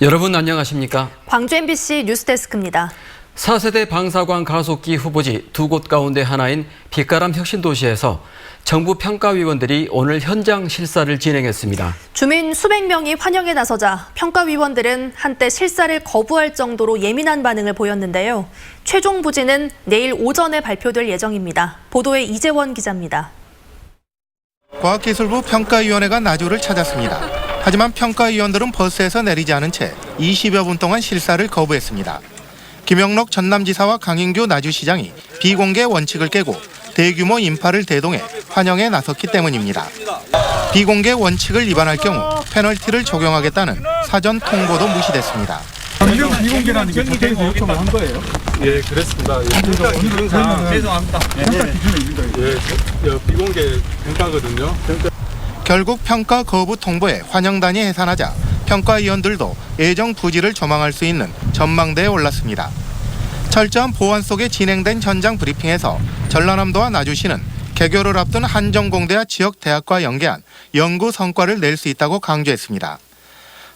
여러분 안녕하십니까? 광주 MBC 뉴스데스크입니다. 4세대 방사광 가속기 후보지 두 곳 가운데 하나인 빛가람 혁신도시에서 정부 평가위원들이 오늘 현장 실사를 진행했습니다. 주민 수백 명이 환영에 나서자 평가위원들은 한때 실사를 거부할 정도로 예민한 반응을 보였는데요. 최종 부지는 내일 오전에 발표될 예정입니다. 보도에 이재원 기자입니다. 과학기술부 평가위원회가 나주를 찾았습니다. 하지만 평가위원들은 버스에서 내리지 않은 채 20여 분 동안 실사를 거부했습니다. 김영록 전남지사와 강인규 나주시장이 비공개 원칙을 깨고 대규모 인파를 대동해 환영에 나섰기 때문입니다. 비공개 원칙을 위반할 경우 페널티를 적용하겠다는 사전 통보도 무시됐습니다. 비공개라는 게 국회에서 요청을 한 거예요? 예, 그렇습니다. 죄송합니다. 평가 기준에 있는 거예요. 예, 비공개 평가거든요. 결국 평가 거부 통보에 환영단이 해산하자 평가위원들도 예정 부지를 조망할 수 있는 전망대에 올랐습니다. 철저한 보안 속에 진행된 현장 브리핑에서 전라남도와 나주시는 개교를 앞둔 한정공대와 지역대학과 연계한 연구 성과를 낼 수 있다고 강조했습니다.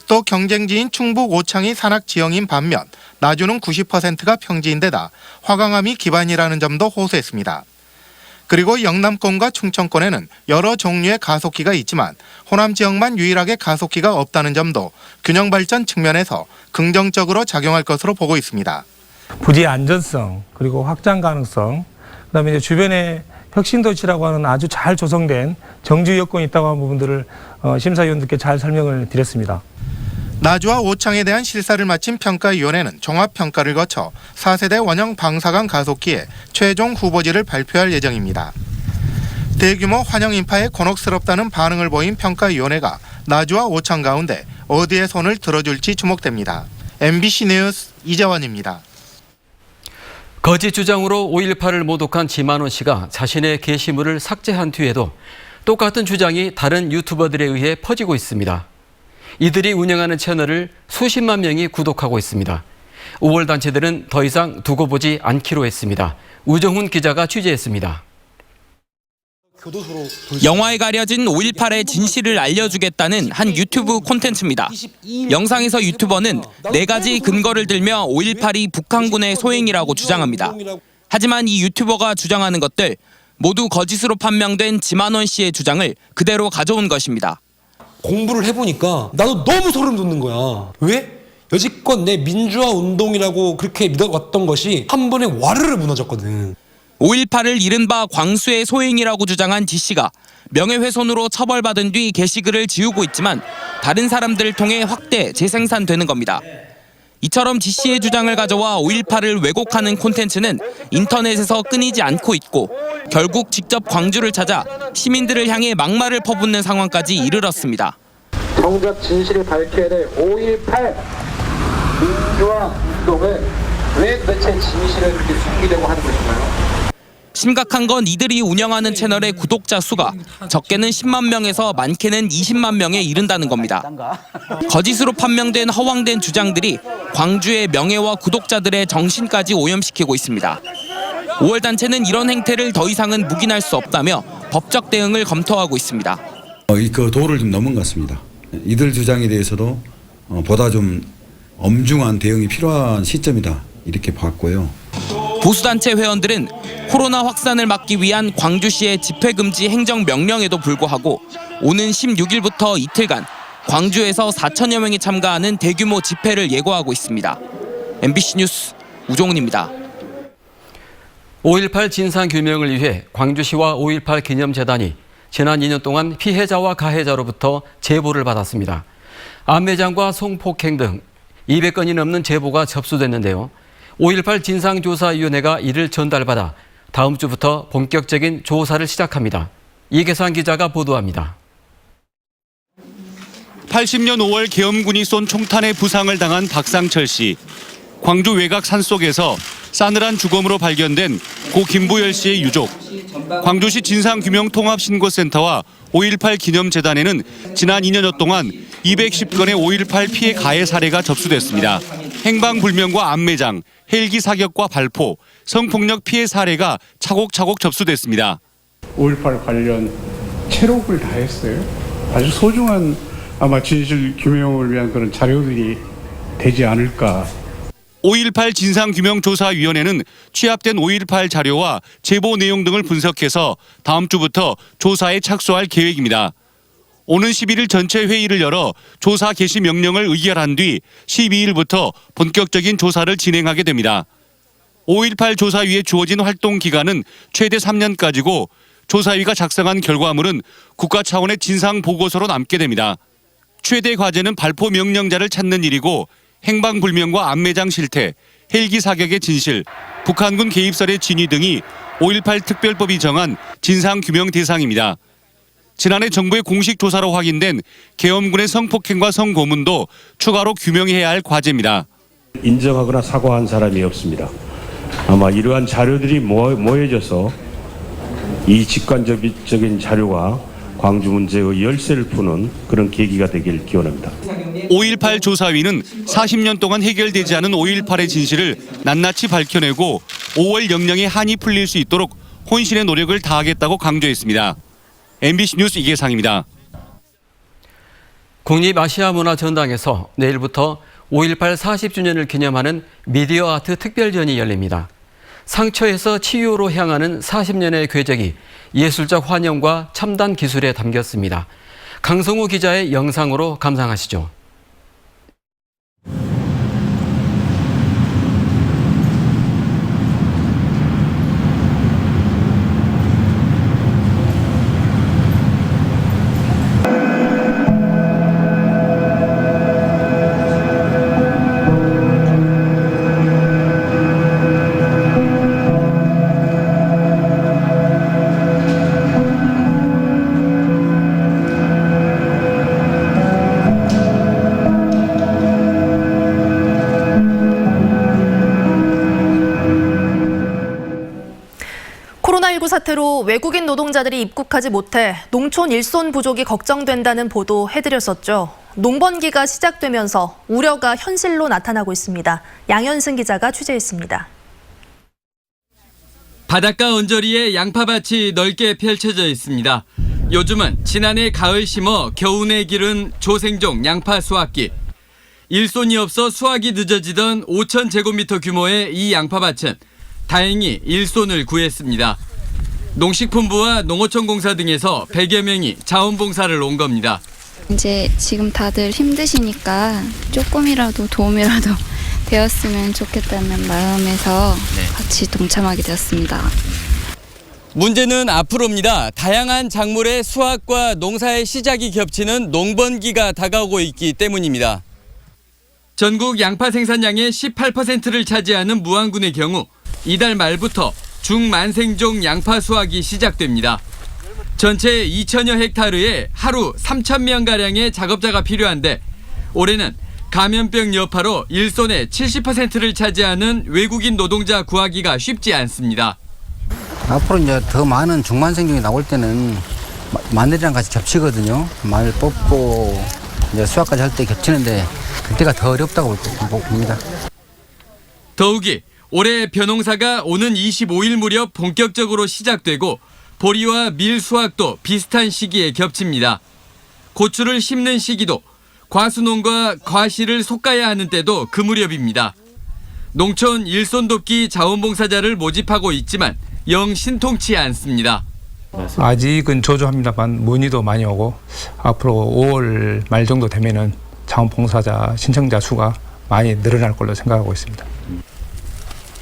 또 경쟁지인 충북 오창이 산악 지형인 반면 나주는 90%가 평지인데다 화강암이 기반이라는 점도 호소했습니다. 그리고 영남권과 충청권에는 여러 종류의 가속기가 있지만 호남 지역만 유일하게 가속기가 없다는 점도 균형 발전 측면에서 긍정적으로 작용할 것으로 보고 있습니다. 부지의 안전성 그리고 확장 가능성, 그다음에 이제 주변에 혁신도시라고 하는 아주 잘 조성된 정주 여건이 있다고 하는 부분들을 심사위원들께 잘 설명을 드렸습니다. 나주와 오창에 대한 실사를 마친 평가위원회는 종합평가를 거쳐 4세대 원형 방사광 가속기의 최종 후보지를 발표할 예정입니다. 대규모 환영 인파에 곤혹스럽다는 반응을 보인 평가위원회가 나주와 오창 가운데 어디에 손을 들어줄지 주목됩니다. MBC 뉴스 이재원입니다. 거짓 주장으로 5.18을 모독한 지만원 씨가 자신의 게시물을 삭제한 뒤에도 똑같은 주장이 다른 유튜버들에 의해 퍼지고 있습니다. 이들이 운영하는 채널을 수십만 명이 구독하고 있습니다. 5월 단체들은 더 이상 두고 보지 않기로 했습니다. 우정훈 기자가 취재했습니다. 영화에 가려진 5.18의 진실을 알려주겠다는 한 유튜브 콘텐츠입니다. 영상에서 유튜버는 4가지 근거를 들며 5.18이 북한군의 소행이라고 주장합니다. 하지만 이 유튜버가 주장하는 것들 모두 거짓으로 판명된 지만원 씨의 주장을 그대로 가져온 것입니다. 공부를 해보니까 나도 너무 소름 돋는 거야. 왜? 여지껏 내 민주화 운동이라고 그렇게 믿어왔던 것이 한 번에 와르르 무너졌거든. 5.18을 이른바 광수의 소행이라고 주장한 지씨가 명예훼손으로 처벌받은 뒤 게시글을 지우고 있지만 다른 사람들을 통해 확대 재생산되는 겁니다. 이처럼 지씨의 주장을 가져와 5.18을 왜곡하는 콘텐츠는 인터넷에서 끊이지 않고 있고 결국 직접 광주를 찾아 시민들을 향해 막말을 퍼붓는 상황까지 이르렀습니다. 정작 진실을 밝혀야 될 5.18 민주화 운동을 왜 도대체 진실을 그렇게 숨기려고 하는 것인가요? 심각한 건 이들이 운영하는 채널의 구독자 수가 적게는 10만 명에서 많게는 20만 명에 이른다는 겁니다. 거짓으로 판명된 허황된 주장들이 광주의 명예와 구독자들의 정신까지 오염시키고 있습니다. 5월 단체는 이런 행태를 더 이상은 묵인할 수 없다며 법적 대응을 검토하고 있습니다. 그 도를 좀 넘은 것 같습니다. 이들 주장에 대해서도 보다 좀 엄중한 대응이 필요한 시점이다 이렇게 봤고요. 보수단체 회원들은 코로나 확산을 막기 위한 광주시의 집회금지 행정명령에도 불구하고 오는 16일부터 이틀간 광주에서 4천여 명이 참가하는 대규모 집회를 예고하고 있습니다. MBC 뉴스 우종훈입니다. 5.18 진상규명을 위해 광주시와 5.18 기념재단이 지난 2년 동안 피해자와 가해자로부터 제보를 받았습니다. 암매장과 성폭행 등 200건이 넘는 제보가 접수됐는데요. 5.18 진상조사위원회가 이를 전달받아 다음 주부터 본격적인 조사를 시작합니다. 이계산 기자가 보도합니다. 80년 5월 계엄군이 쏜 총탄에 부상을 당한 박상철 씨. 광주 외곽 산속에서 싸늘한 주검으로 발견된 고 김부열 씨의 유족. 광주시 진상규명통합신고센터와 5.18 기념재단에는 지난 2년여 동안 210건의 5.18 피해 가해 사례가 접수됐습니다. 행방불명과 암매장, 헬기 사격과 발포, 성폭력 피해 사례가 차곡차곡 접수됐습니다. 5.18 관련 체록을 다 했어요. 아주 소중한 아마 진실 규명을 위한 그런 자료들이 되지 않을까. 5.18 진상규명조사위원회는 취합된 5.18 자료와 제보 내용 등을 분석해서 다음 주부터 조사에 착수할 계획입니다. 오는 11일 전체 회의를 열어 조사 개시 명령을 의결한 뒤 12일부터 본격적인 조사를 진행하게 됩니다. 5.18 조사위에 주어진 활동 기간은 최대 3년까지고 조사위가 작성한 결과물은 국가 차원의 진상 보고서로 남게 됩니다. 최대 과제는 발포 명령자를 찾는 일이고 행방불명과 안매장 실태, 헬기 사격의 진실, 북한군 개입설의 진위 등이 5.18 특별법이 정한 진상규명 대상입니다. 지난해 정부의 공식 조사로 확인된 계엄군의 성폭행과 성고문도 추가로 규명해야 할 과제입니다. 인정하거나 사과한 사람이 없습니다. 아마 이러한 자료들이 모여져서 이 직관적인 자료가 광주 문제의 열쇠를 푸는 그런 계기가 되길 기원합니다. 5.18 조사위는 40년 동안 해결되지 않은 5.18의 진실을 낱낱이 밝혀내고 5월 영령에 한이 풀릴 수 있도록 혼신의 노력을 다하겠다고 강조했습니다. MBC 뉴스 이계상입니다. 국립아시아문화전당에서 내일부터 5.18 40주년을 기념하는 미디어 아트 특별전이 열립니다. 상처에서 치유로 향하는 40년의 궤적이 예술적 환영과 첨단 기술에 담겼습니다. 강성우 기자의 영상으로 감상하시죠. 코로나19 사태로 외국인 노동자들이 입국하지 못해 농촌 일손 부족이 걱정된다는 보도 해드렸었죠. 농번기가 시작되면서 우려가 현실로 나타나고 있습니다. 양현승 기자가 취재했습니다. 바닷가 언저리에 양파밭이 넓게 펼쳐져 있습니다. 요즘은 지난해 가을 심어 겨우내 기른 조생종 양파 수확기. 일손이 없어 수확이 늦어지던 5,000제곱미터 규모의 이 양파밭은 다행히 일손을 구했습니다. 농식품부와 농어촌공사 등에서 100여 명이 자원봉사를 온 겁니다. 이제 지금 다들 힘드시니까 조금이라도 도움이라도 되었으면 좋겠다는 마음에서 같이 동참하게 되었습니다. 문제는 앞으로입니다. 다양한 작물의 수확과 농사의 시작이 겹치는 농번기가 다가오고 있기 때문입니다. 전국 양파 생산량의 18%를 차지하는 무안군의 경우 이달 말부터 중만생종 양파 수확이 시작됩니다. 전체 2,000여 헥타르에 하루 3,000명가량의 작업자가 필요한데 올해는 감염병 여파로 일손의 70%를 차지하는 외국인 노동자 구하기가 쉽지 않습니다. 앞으로 이제 더 많은 중만생종이 나올 때는 마늘이랑 같이 겹치거든요. 마늘 뽑고 이제 수확까지 할 때 겹치는데 그때가 더 어렵다고 봅니다. 더욱이 올해 벼농사가 오는 25일 무렵 본격적으로 시작되고 보리와 밀 수확도 비슷한 시기에 겹칩니다. 고추를 심는 시기도 과수농과 과실을 솎아야 하는 때도 그 무렵입니다. 농촌 일손 돕기 자원봉사자를 모집하고 있지만 영 신통치 않습니다. 아직은 조조합니다만 문의도 많이 오고 앞으로 5월 말 정도 되면은 자원봉사자 신청자 수가 많이 늘어날 걸로 생각하고 있습니다.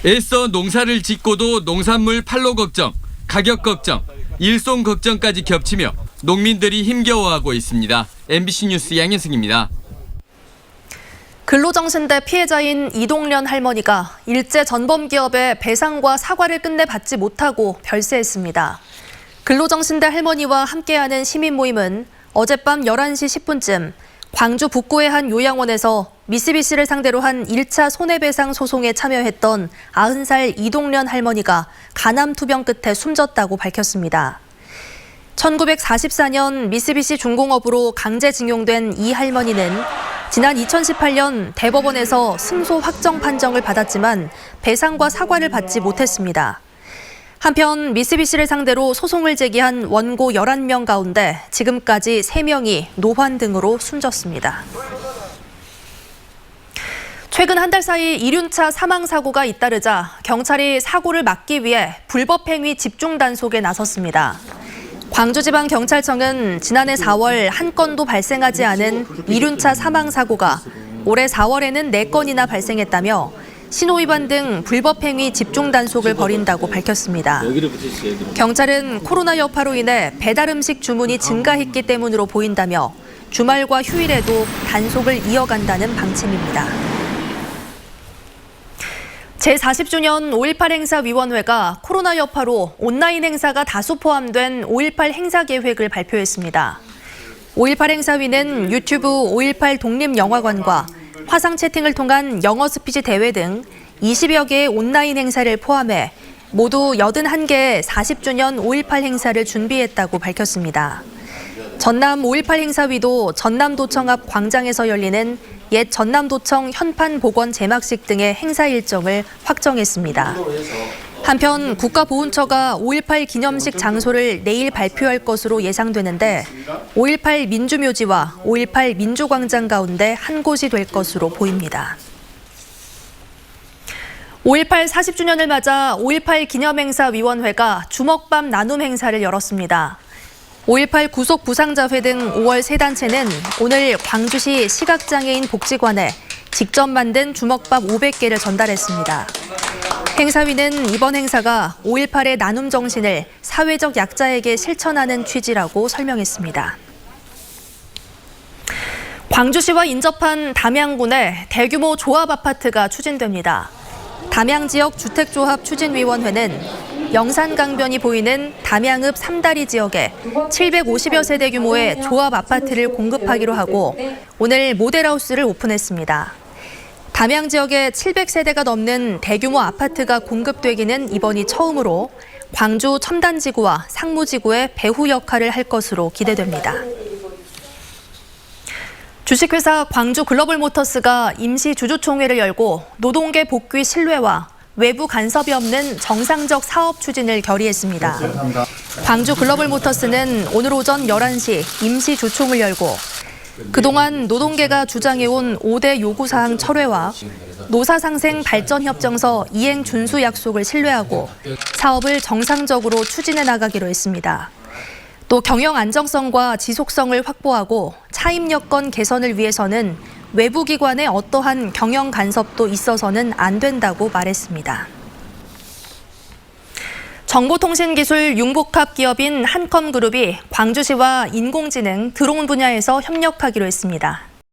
애써 농사를 짓고도 농산물 판로 걱정, 가격 걱정, 일손 걱정까지 겹치며 농민들이 힘겨워하고 있습니다. MBC 뉴스 양현승입니다. 근로정신대 피해자인 이동련 할머니가 일제 전범기업의 배상과 사과를 끝내 받지 못하고 별세했습니다. 근로정신대 할머니와 함께하는 시민 모임은 어젯밤 11시 10분쯤 광주 북구의 한 요양원에서 미쓰비시를 상대로 한 1차 손해배상 소송에 참여했던 90살 이동련 할머니가 간암 투병 끝에 숨졌다고 밝혔습니다. 1944년 미쓰비시 중공업으로 강제징용된 이 할머니는 지난 2018년 대법원에서 승소 확정 판정을 받았지만 배상과 사과를 받지 못했습니다. 한편 미쓰비시를 상대로 소송을 제기한 원고 11명 가운데 지금까지 3명이 노환 등으로 숨졌습니다. 최근 한 달 사이 이륜차 사망 사고가 잇따르자 경찰이 사고를 막기 위해 불법 행위 집중 단속에 나섰습니다. 광주지방경찰청은 지난해 4월 한 건도 발생하지 않은 이륜차 사망 사고가 올해 4월에는 4건이나 발생했다며 신호위반 등 불법 행위 집중 단속을 벌인다고 밝혔습니다. 경찰은 코로나 여파로 인해 배달 음식 주문이 증가했기 때문으로 보인다며 주말과 휴일에도 단속을 이어간다는 방침입니다. 제40주년 5.18 행사위원회가 코로나 여파로 온라인 행사가 다수 포함된 5.18 행사 계획을 발표했습니다. 5.18 행사위는 유튜브 5.18 독립영화관과 화상 채팅을 통한 영어 스피치 대회 등 20여 개의 온라인 행사를 포함해 모두 81개의 40주년 5.18 행사를 준비했다고 밝혔습니다. 전남 5.18 행사위도 전남도청 앞 광장에서 열리는 옛 전남도청 현판 복원 제막식 등의 행사 일정을 확정했습니다. 한편 국가보훈처가 5.18 기념식 장소를 내일 발표할 것으로 예상되는데 5.18 민주묘지와 5.18 민주광장 가운데 한 곳이 될 것으로 보입니다. 5.18 40주년을 맞아 5.18 기념행사위원회가 주먹밥 나눔 행사를 열었습니다. 5.18 구속 부상자회 등 5월 세 단체는 오늘 광주시 시각장애인 복지관에 직접 만든 주먹밥 500개를 전달했습니다. 행사위는 이번 행사가 5.18의 나눔 정신을 사회적 약자에게 실천하는 취지라고 설명했습니다. 광주시와 인접한 담양군에 대규모 조합 아파트가 추진됩니다. 담양지역 주택조합추진위원회는 영산강변이 보이는 담양읍 삼다리 지역에 750여 세대 규모의 조합 아파트를 공급하기로 하고 오늘 모델하우스를 오픈했습니다. 담양 지역에 700세대가 넘는 대규모 아파트가 공급되기는 이번이 처음으로 광주 첨단지구와 상무지구의 배후 역할을 할 것으로 기대됩니다. 주식회사 광주글로벌모터스가 임시 주주총회를 열고 노동계 복귀 신뢰와 외부 간섭이 없는 정상적 사업 추진을 결의했습니다. 광주글로벌모터스는 오늘 오전 11시 임시 주총을 열고 그동안 노동계가 주장해온 5대 요구사항 철회와 노사상생 발전협정서 이행 준수 약속을 신뢰하고 사업을 정상적으로 추진해 나가기로 했습니다. 또 경영 안정성과 지속성을 확보하고 차입 여건 개선을 위해서는 외부 기관의 어떠한 경영 간섭도 있어서는 안 된다고 말했습니다. 정보통신기술 융복합 기업인 한컴그룹이 광주시와 인공지능, 드론 분야에서 협력하기로 했습니다.